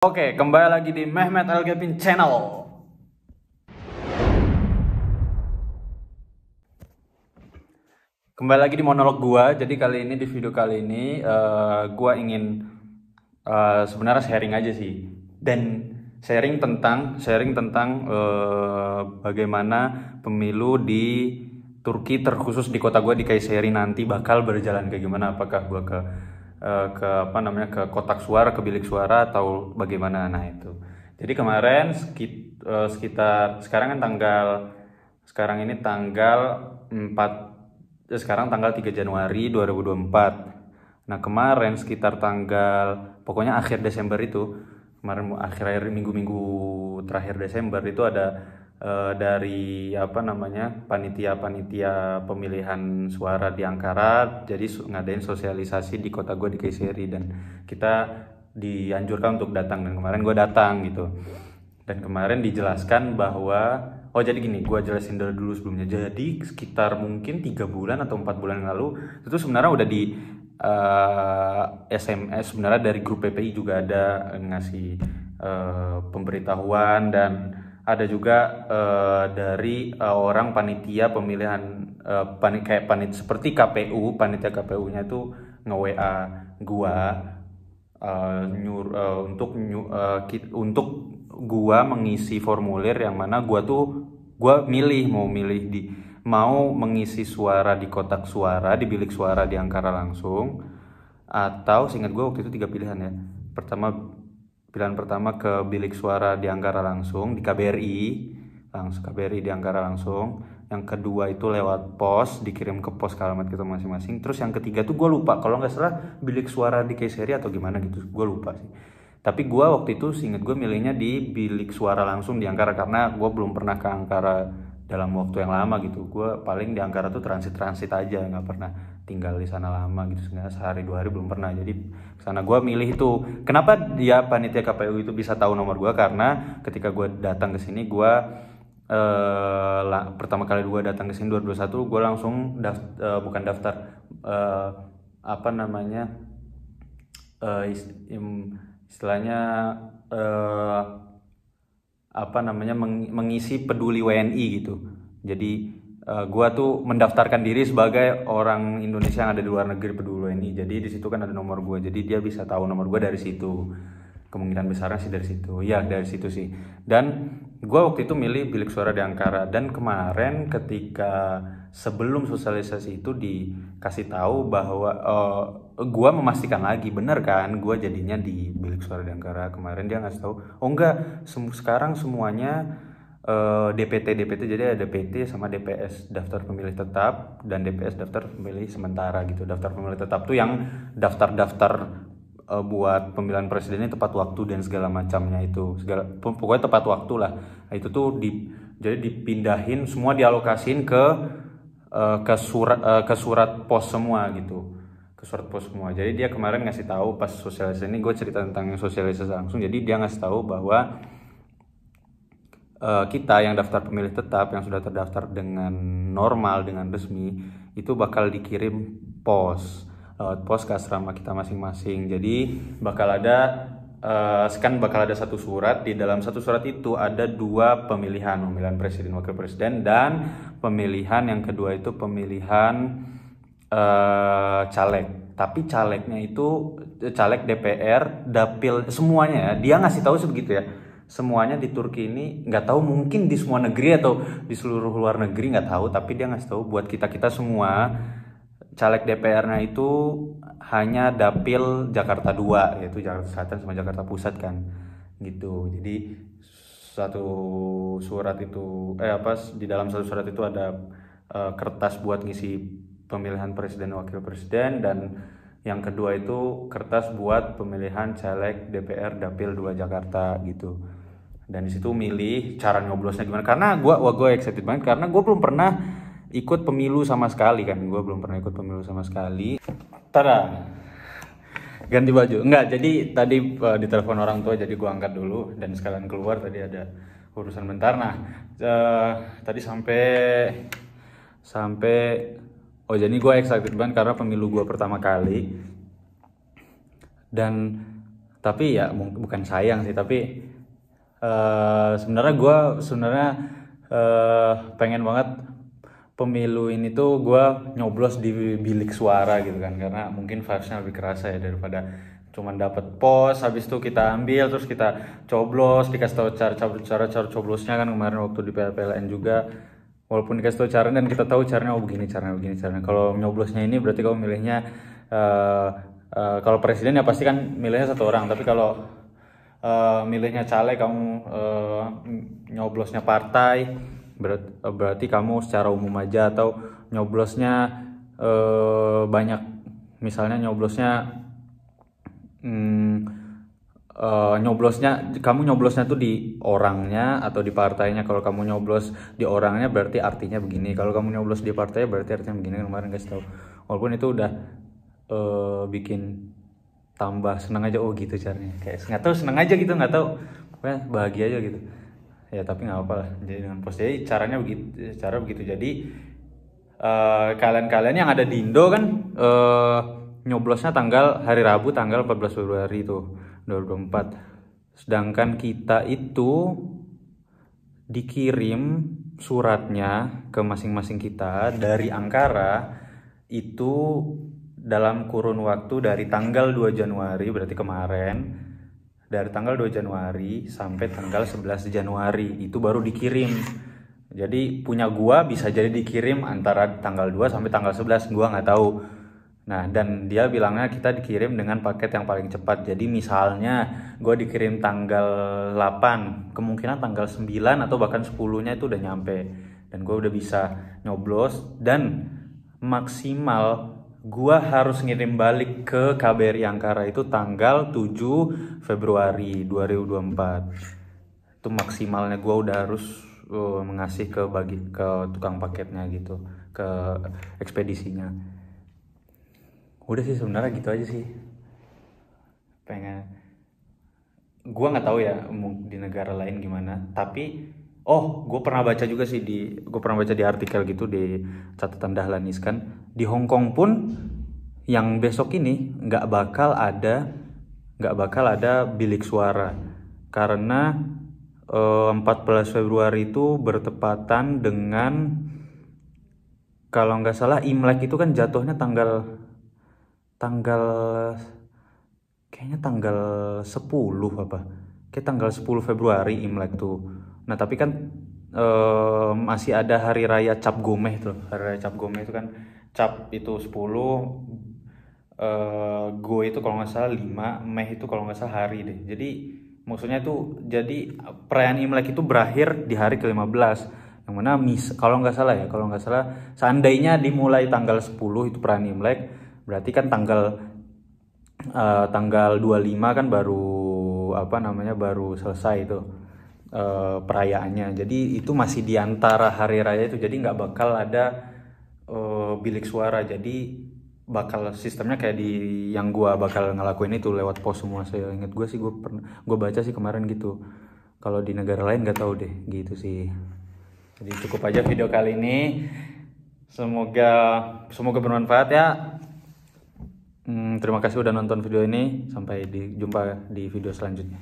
Oke, kembali lagi di Mehmet Al Gapin Channel. Kembali lagi di monolog gua. Jadi kali ini di video kali ini gua ingin sebenarnya sharing aja sih. Dan sharing tentang bagaimana pemilu di Turki, terkhusus di kota gua di Kayseri nanti bakal berjalan kayak gimana. Apakah gua ke kotak suara, ke bilik suara, atau bagaimana. Nah itu, jadi kemarin sekitar sekarang ini tanggal 4, sekarang tanggal 3 Januari 2024. Nah kemarin sekitar pokoknya akhir Desember itu, kemarin akhir minggu-minggu terakhir Desember itu ada dari panitia pemilihan suara di Ankara, jadi ngadain sosialisasi di kota gue di Kayseri, dan kita dianjurkan untuk datang, dan kemarin gue datang gitu. Dan kemarin dijelaskan bahwa jadi gini, gue jelasin dulu sebelumnya. Jadi sekitar mungkin 3 bulan atau 4 bulan yang lalu itu sebenarnya udah di SMS, sebenarnya dari grup PPI juga ada ngasih pemberitahuan, dan ada juga dari orang panitia pemilihan seperti KPU, panitia KPU-nya itu nge-WA gua untuk gua mengisi formulir yang mana gua mau mengisi suara di kotak suara, di bilik suara di Ankara langsung, atau seingat gua waktu itu 3 pilihan ya. Pilihan pertama ke bilik suara di Ankara langsung di KBRI di Ankara langsung. Yang kedua itu lewat pos, dikirim ke pos ke alamat kita masing-masing. Terus yang ketiga tuh gue lupa, kalau nggak salah bilik suara di Kayseri atau gimana gitu, gue lupa sih. Tapi gue waktu itu seingat gue milihnya di bilik suara langsung di Ankara, karena gue belum pernah ke Ankara dalam waktu yang lama gitu. Gue paling di Ankara tuh transit aja, nggak pernah tinggal di sana lama gitu, sehari 2 hari belum pernah. Jadi sana gue milih itu. Kenapa dia panitia KPU itu bisa tahu nomor gue? Karena ketika gue datang ke sini, pertama kali gue datang ke sini 2021, gue langsung bukan daftar, istilahnya mengisi peduli WNI gitu. Jadi gue tuh mendaftarkan diri sebagai orang Indonesia yang ada di luar negeri peduli WNI. Jadi di situ kan ada nomor gue, jadi dia bisa tahu nomor gue dari situ. Kemungkinan besarnya sih dari situ. Ya dari situ sih. Dan gue waktu itu milih bilik suara di Ankara. Dan kemarin ketika sebelum sosialisasi itu dikasih tahu bahwa gue memastikan lagi, bener kan gue jadinya di bilik suara di Ankara. Kemarin dia ngasih tahu, oh enggak, sekarang semuanya DPT, jadi ada DPT sama DPS, daftar pemilih tetap, dan DPS daftar pemilih sementara gitu. Daftar pemilih tetap tuh yang daftar buat pemilihan presidennya tepat waktu dan segala macamnya, itu pokoknya tepat waktu lah. Nah, itu tuh jadi dipindahin semua, dialokasiin ke surat pos semua gitu, ke surat pos semua. Jadi dia kemarin ngasih tahu pas sosialisasi ini, gue cerita tentang sosialisasi langsung. Jadi dia ngasih tahu bahwa kita yang daftar pemilih tetap, yang sudah terdaftar dengan normal, dengan resmi, itu bakal dikirim pos ke asrama kita masing-masing. Jadi bakal ada satu surat. Di dalam satu surat itu ada 2 pemilihan presiden, wakil presiden, dan pemilihan yang kedua itu pemilihan caleg. Tapi calegnya itu caleg DPR, dapil, semuanya ya. Dia ngasih tahu sebegitu ya. Semuanya di Turki ini, nggak tahu, mungkin di semua negeri atau di seluruh luar negeri, nggak tahu. Tapi dia ngasih tahu buat kita semua, caleg DPR-nya itu hanya dapil Jakarta 2, yaitu Jakarta Selatan sama Jakarta Pusat kan gitu. Jadi satu surat itu di dalam satu surat itu ada kertas buat ngisi pemilihan presiden wakil presiden, dan yang kedua itu kertas buat pemilihan caleg DPR dapil 2 Jakarta gitu. Dan di situ milih cara nyoblosnya gimana, karena gue excited banget, karena gue belum pernah ikut pemilu sama sekali kan. Tada, ganti baju. Enggak, jadi tadi ditelepon orang tua, jadi gue angkat dulu dan sekalian keluar, tadi ada urusan bentar. Nah tadi sampai jadi gue excited banget karena pemilu gue pertama kali. Dan Tapi ya bukan sayang sih, tapi sebenarnya gue pengen banget pemilu ini tuh gue nyoblos di bilik suara gitu kan, karena mungkin vibesnya lebih kerasa ya daripada cuman dapat pos habis itu kita ambil terus kita coblos, dikasih tahu cara coblosnya kan kemarin waktu di PLN juga, walaupun dikasih tahu caranya dan kita tahu caranya begini caranya. Kalau nyoblosnya ini berarti kamu milihnya kalau presiden ya pasti kan milihnya satu orang, tapi kalau milihnya caleg kamu nyoblosnya partai, berarti kamu secara umum aja, atau nyoblosnya banyak, misalnya nyoblosnya kamu nyoblosnya tuh di orangnya atau di partainya. Kalau kamu nyoblos di orangnya berarti artinya begini, kalau kamu nyoblos di partainya berarti artinya begini. Kemarin guys tahu, walaupun itu udah bikin tambah senang aja, oh gitu caranya, kayak nggak tahu senang aja gitu, nggak tahu pokoknya bahagia aja gitu ya, tapi nggak apa lah. Jadi dengan pos, jadi caranya begitu. Jadi kalian yang ada di Indo kan nyoblosnya hari Rabu tanggal 14 Februari itu 2024, sedangkan kita itu dikirim suratnya ke masing-masing kita dari Ankara itu dalam kurun waktu dari tanggal 2 Januari, berarti kemarin, dari tanggal 2 Januari sampai tanggal 11 Januari itu baru dikirim. Jadi punya gua bisa jadi dikirim antara tanggal 2 sampai tanggal 11, gua nggak tahu. Nah, dan dia bilangnya kita dikirim dengan paket yang paling cepat. Jadi misalnya gua dikirim tanggal 8, kemungkinan tanggal 9 atau bahkan 10-nya itu udah nyampe. Dan gua udah bisa nyoblos, dan maksimal gua harus ngirim balik ke KBRI Ankara itu tanggal 7 Februari 2024. Itu maksimalnya gua udah harus mengasih ke tukang paketnya gitu, ke ekspedisinya. Udah sih sebenarnya gitu aja sih. Pengen, gua nggak tahu ya di negara lain gimana, tapi gue pernah baca juga sih gue pernah baca di artikel gitu di catatan Dahlan Iskan, di Hong Kong pun yang besok ini nggak bakal ada bilik suara karena 14 Februari itu bertepatan dengan, kalau nggak salah Imlek itu kan jatuhnya tanggal kayaknya tanggal 10 apa, kayak tanggal 10 Februari Imlek tuh. Nah tapi kan masih ada hari raya Cap Gomeh tuh. Hari raya Cap Gomeh itu kan Cap itu 10, Go itu kalau nggak salah 5, Meh itu kalau nggak salah hari deh. Jadi maksudnya itu, jadi perayaan Imlek itu berakhir di hari ke-15. Yang mana kalau nggak salah seandainya dimulai tanggal 10 itu perayaan Imlek, berarti kan tanggal 25 kan baru selesai itu perayaannya. Jadi itu masih di antara hari raya itu, jadi nggak bakal ada bilik suara. Jadi bakal sistemnya kayak yang gua bakal ngelakuin itu lewat pos semua. Saya ingat gue baca sih kemarin gitu. Kalau di negara lain nggak tahu deh gitu sih. Jadi cukup aja video kali ini, semoga bermanfaat ya. Terima kasih udah nonton video ini, sampai jumpa di video selanjutnya.